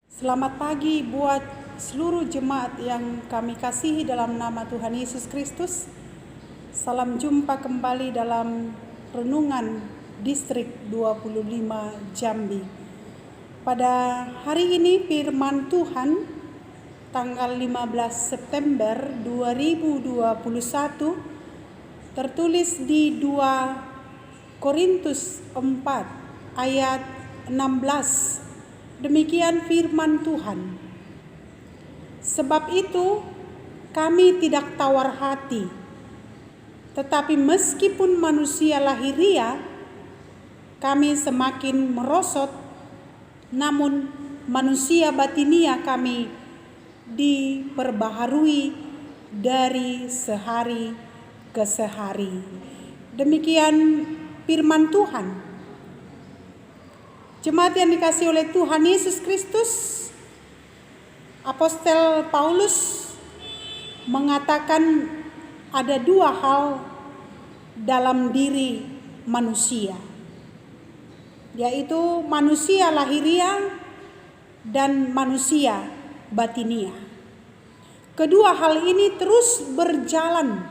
Selamat pagi buat seluruh jemaat yang kami kasihi dalam nama Tuhan Yesus Kristus. Salam jumpa kembali dalam Renungan Distrik 25 Jambi. Pada hari ini firman Tuhan tanggal 15 September 2021 tertulis di 2 Korintus 4 ayat 16. Demikian firman Tuhan. Sebab itu kami tidak tawar hati, tetapi meskipun manusia lahiria kami semakin merosot, namun manusia batinia kami diperbaharui dari sehari ke sehari. Demikian firman Tuhan. Jemaat yang dikasihi oleh Tuhan Yesus Kristus, Apostel Paulus mengatakan ada dua hal dalam diri manusia, yaitu manusia lahiria dan manusia batinia. Kedua hal ini terus berjalan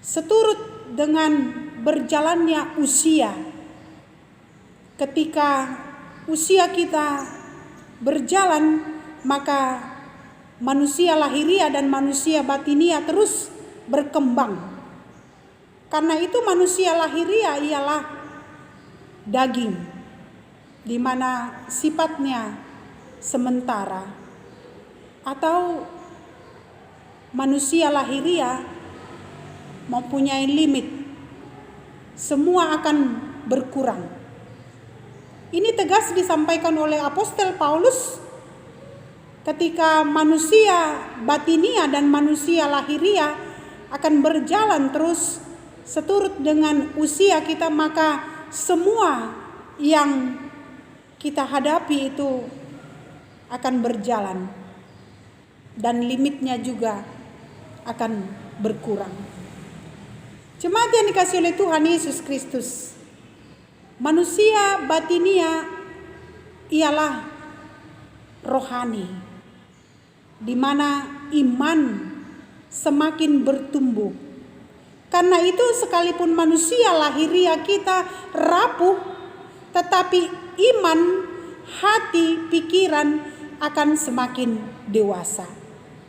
seturut dengan berjalannya usia. Ketika usia kita berjalan, maka manusia lahiria dan manusia batinia terus berkembang. Karena itu manusia lahiria ialah daging, di mana sifatnya sementara. Atau manusia lahiria mempunyai limit, semua akan berkurang. Ini tegas disampaikan oleh Apostel Paulus ketika manusia batinia dan manusia lahiria akan berjalan terus seturut dengan usia kita, maka semua yang kita hadapi itu akan berjalan dan limitnya juga akan berkurang. Jemaat yang dikasihi oleh Tuhan Yesus Kristus, manusia batinia ialah rohani, di mana iman semakin bertumbuh. Karena itu sekalipun manusia lahiria kita rapuh, tetapi iman, hati, pikiran akan semakin dewasa.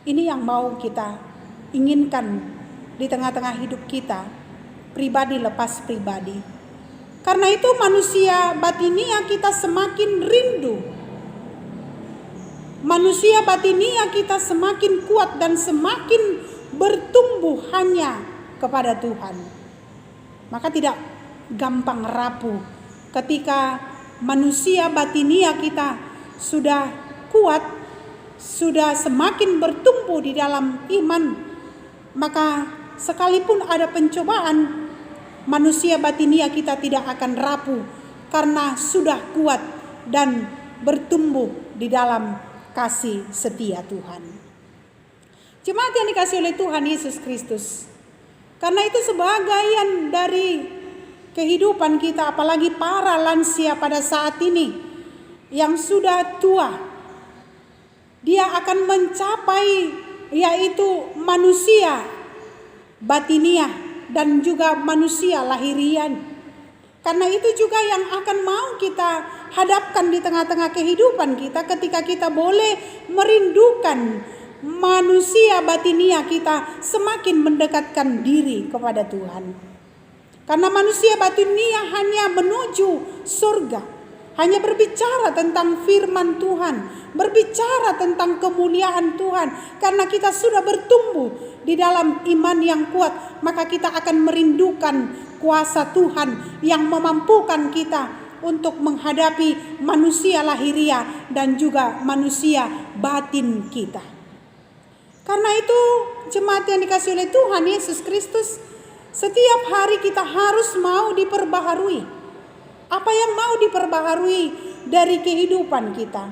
Ini yang mau kita inginkan di tengah-tengah hidup kita, pribadi lepas pribadi. Karena itu manusia batinia kita semakin rindu. Manusia batinia kita semakin kuat dan semakin bertumbuh hanya kepada Tuhan. Maka tidak gampang rapuh ketika manusia batinia kita sudah kuat, sudah semakin bertumbuh di dalam iman. Maka sekalipun ada pencobaan, manusia batinia kita tidak akan rapuh karena sudah kuat dan bertumbuh di dalam kasih setia Tuhan. Jemaat yang dikasihi oleh Tuhan Yesus Kristus, karena itu sebagian dari kehidupan kita, apalagi para lansia pada saat ini yang sudah tua, dia akan mencapai yaitu manusia batinia dan juga manusia lahirian. Karena itu juga yang akan mau kita hadapkan di tengah-tengah kehidupan kita ketika kita boleh merindukan manusia batinia kita semakin mendekatkan diri kepada Tuhan. Karena manusia batinia hanya menuju surga, hanya berbicara tentang firman Tuhan, berbicara tentang kemuliaan Tuhan. Karena kita sudah bertumbuh di dalam iman yang kuat, maka kita akan merindukan kuasa Tuhan yang memampukan kita untuk menghadapi manusia lahiria dan juga manusia batin kita. Karena itu jemaat yang dikasihi oleh Tuhan Yesus Kristus, setiap hari kita harus mau diperbaharui. Apa yang mau diperbaharui dari kehidupan kita?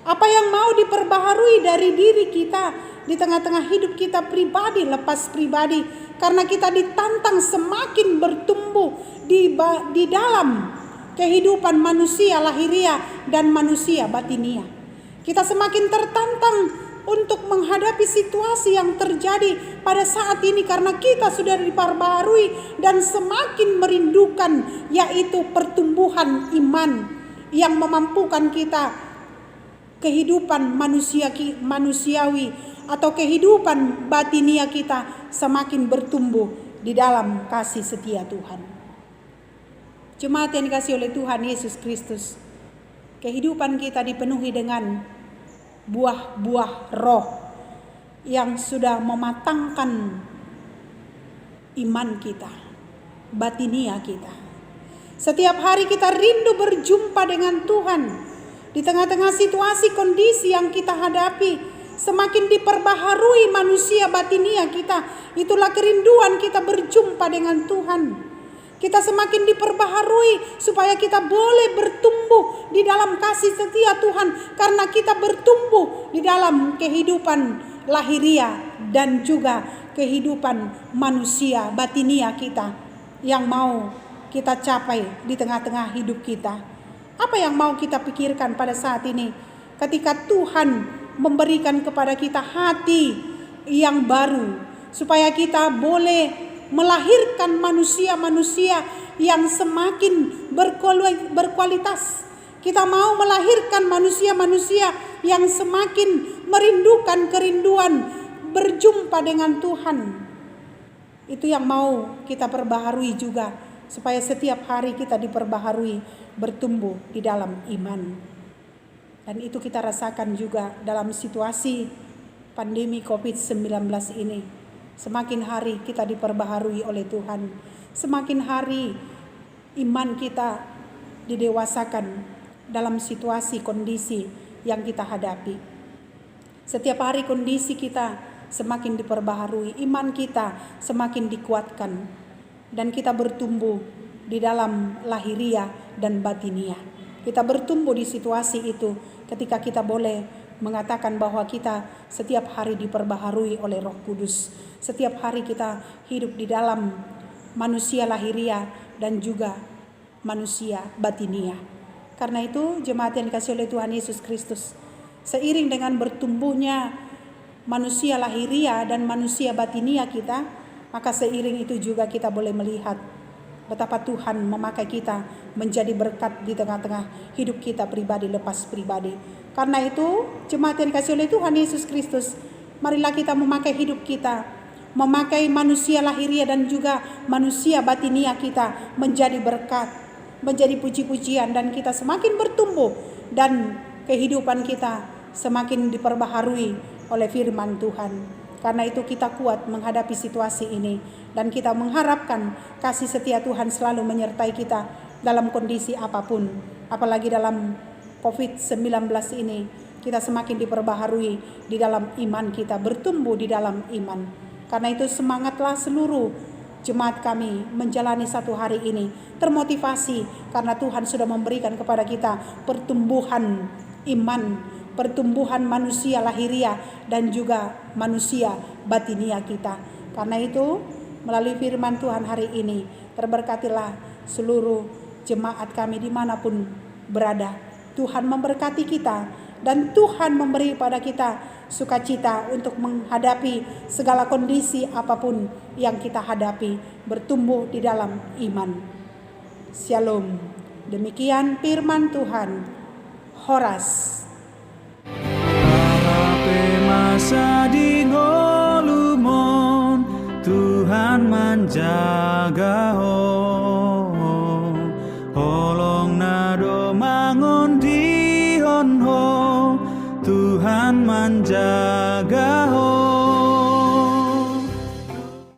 Apa yang mau diperbaharui dari diri kita di tengah-tengah hidup kita pribadi lepas pribadi? Karena kita ditantang semakin bertumbuh di dalam kehidupan manusia lahiria dan manusia batinia. Kita semakin tertantang untuk menghadapi situasi yang terjadi pada saat ini karena kita sudah diperbaharui dan semakin merindukan, yaitu pertumbuhan iman yang memampukan kita kehidupan manusiawi atau kehidupan batinia kita semakin bertumbuh di dalam kasih setia Tuhan. Jemaat yang dikasihi oleh Tuhan Yesus Kristus, kehidupan kita dipenuhi dengan buah-buah roh yang sudah mematangkan iman kita, batinia kita. Setiap hari kita rindu berjumpa dengan Tuhan. Di tengah-tengah situasi kondisi yang kita hadapi, semakin diperbaharui manusia batinia kita. Itulah kerinduan kita berjumpa dengan Tuhan. Kita semakin diperbaharui supaya kita boleh bertumbuh di dalam kasih setia Tuhan. Karena kita bertumbuh di dalam kehidupan lahiria dan juga kehidupan manusia batinia kita yang mau kita capai di tengah-tengah hidup kita. Apa yang mau kita pikirkan pada saat ini? Ketika Tuhan memberikan kepada kita hati yang baru, supaya kita boleh melahirkan manusia-manusia yang semakin berkualitas. Kita mau melahirkan manusia-manusia yang semakin merindukan kerinduan berjumpa dengan Tuhan. Itu yang mau kita perbaharui juga, supaya setiap hari kita diperbaharui, bertumbuh di dalam iman. Dan itu kita rasakan juga dalam situasi pandemi COVID-19 ini. Semakin hari kita diperbaharui oleh Tuhan. Semakin hari iman kita didewasakan dalam situasi kondisi yang kita hadapi. Setiap hari kondisi kita semakin diperbaharui, iman kita semakin dikuatkan, dan kita bertumbuh di dalam lahiria dan batinia. Kita bertumbuh di situasi itu ketika kita boleh mengatakan bahwa kita setiap hari diperbaharui oleh Roh Kudus. Setiap hari kita hidup di dalam manusia lahiria dan juga manusia batinia. Karena itu jemaat yang dikasihi oleh Tuhan Yesus Kristus, seiring dengan bertumbuhnya manusia lahiria dan manusia batinia kita, maka seiring itu juga kita boleh melihat betapa Tuhan memakai kita menjadi berkat di tengah-tengah hidup kita pribadi lepas pribadi. Karena itu jemaat yang dikasihi oleh Tuhan Yesus Kristus, marilah kita memakai hidup kita, memakai manusia lahiria dan juga manusia batinia kita menjadi berkat, menjadi puji-pujian, dan kita semakin bertumbuh dan kehidupan kita semakin diperbaharui oleh firman Tuhan. Karena itu kita kuat menghadapi situasi ini, dan kita mengharapkan kasih setia Tuhan selalu menyertai kita dalam kondisi apapun. Apalagi dalam COVID-19 ini, kita semakin diperbaharui di dalam iman kita, bertumbuh di dalam iman. Karena itu semangatlah seluruh jemaat kami menjalani satu hari ini, termotivasi karena Tuhan sudah memberikan kepada kita pertumbuhan iman, pertumbuhan manusia lahiria dan juga manusia batinia kita. Karena itu melalui firman Tuhan hari ini, terberkatilah seluruh jemaat kami dimanapun berada. Tuhan memberkati kita dan Tuhan memberi pada kita sukacita untuk menghadapi segala kondisi apapun yang kita hadapi, bertumbuh di dalam iman. Shalom. Demikian firman Tuhan. Horas. Masa di golumon Tuhan menjaga holong nado mangon di honho Tuhan menjaga